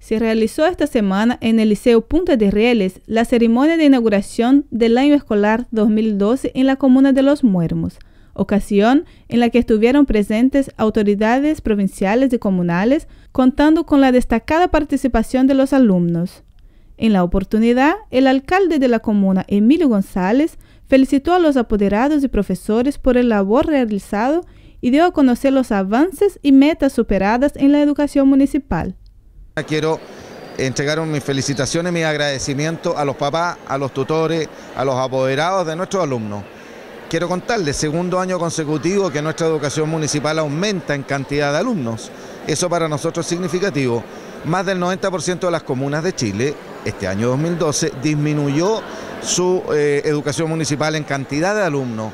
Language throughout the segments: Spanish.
Se realizó esta semana en el Liceo Punta de Rieles la ceremonia de inauguración del año escolar 2012 en la comuna de Los Muermos, ocasión en la que estuvieron presentes autoridades provinciales y comunales, contando con la destacada participación de los alumnos. En la oportunidad, el alcalde de la comuna, Emilio González, felicitó a los apoderados y profesores por el labor realizado y dio a conocer los avances y metas superadas en la educación municipal. Quiero entregar mis felicitaciones y mi agradecimiento a los papás, a los tutores, a los apoderados de nuestros alumnos. Quiero contarles, segundo año consecutivo que nuestra educación municipal aumenta en cantidad de alumnos. Eso para nosotros es significativo. Más del 90% de las comunas de Chile, este año 2012, disminuyó su educación municipal en cantidad de alumnos.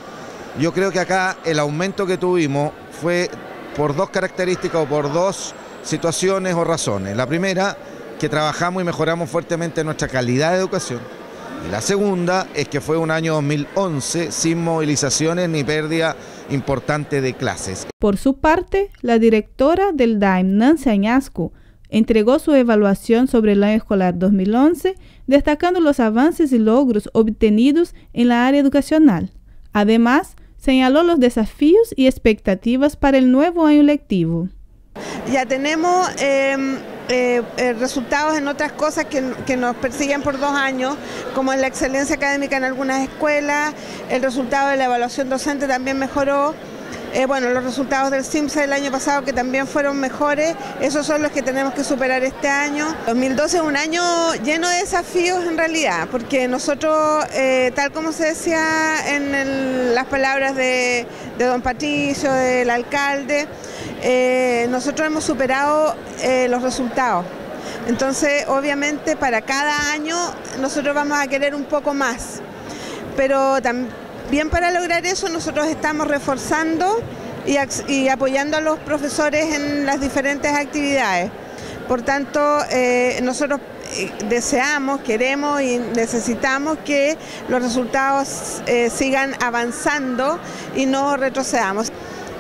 Yo creo que acá el aumento que tuvimos fue por dos características o por dos situaciones o razones. La primera, que trabajamos y mejoramos fuertemente nuestra calidad de educación. Y la segunda es que fue un año 2011 sin movilizaciones ni pérdida importante de clases. Por su parte, la directora del DAIM, Nancy Añasco, entregó su evaluación sobre el año escolar 2011, destacando los avances y logros obtenidos en la área educacional. Además, señaló los desafíos y expectativas para el nuevo año lectivo. Ya tenemos resultados en otras cosas que nos persiguen por 2 años, como en la excelencia académica en algunas escuelas, el resultado de la evaluación docente también mejoró. Los resultados del CIMSE del año pasado que también fueron mejores, esos son los que tenemos que superar este año. 2012 es un año lleno de desafíos en realidad, porque nosotros, tal como se decía en las palabras de don Patricio, del alcalde, nosotros hemos superado los resultados. Entonces, obviamente, para cada año nosotros vamos a querer un poco más, pero también para lograr eso nosotros estamos reforzando y apoyando a los profesores en las diferentes actividades. Por tanto, nosotros deseamos, queremos y necesitamos que los resultados sigan avanzando y no retrocedamos.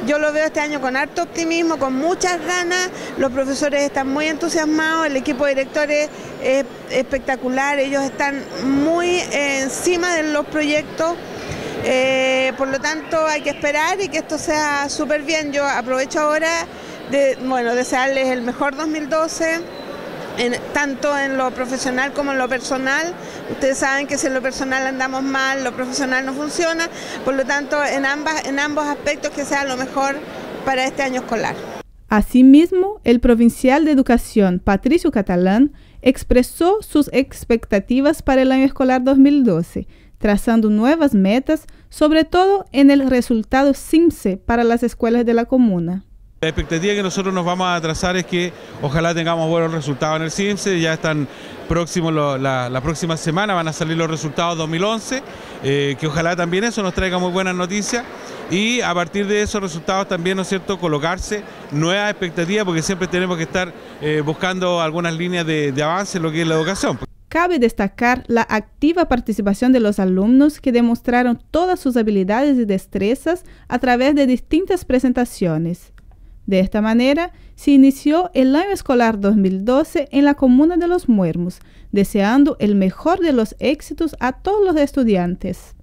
Yo lo veo este año con harto optimismo, con muchas ganas, los profesores están muy entusiasmados, el equipo de directores es espectacular, ellos están muy encima de los proyectos. Por lo tanto hay que esperar y que esto sea súper bien. Yo aprovecho ahora de desearles el mejor 2012, tanto en lo profesional como en lo personal. Ustedes saben que si en lo personal andamos mal, lo profesional no funciona, por lo tanto en ambos aspectos que sea lo mejor para este año escolar. Asimismo, el provincial de Educación, Patricio Catalán, expresó sus expectativas para el año escolar 2012, trazando nuevas metas, sobre todo en el resultado CIMSE para las escuelas de la comuna. La expectativa que nosotros nos vamos a trazar es que ojalá tengamos buenos resultados en el CIMSE, ya están próximos, la próxima semana van a salir los resultados 2011, que ojalá también eso nos traiga muy buenas noticias y a partir de esos resultados también, ¿no es cierto?, colocarse nuevas expectativas porque siempre tenemos que estar buscando algunas líneas de avance en lo que es la educación. Cabe destacar la activa participación de los alumnos que demostraron todas sus habilidades y destrezas a través de distintas presentaciones. De esta manera, se inició el año escolar 2012 en la comuna de Los Muermos, deseando el mejor de los éxitos a todos los estudiantes.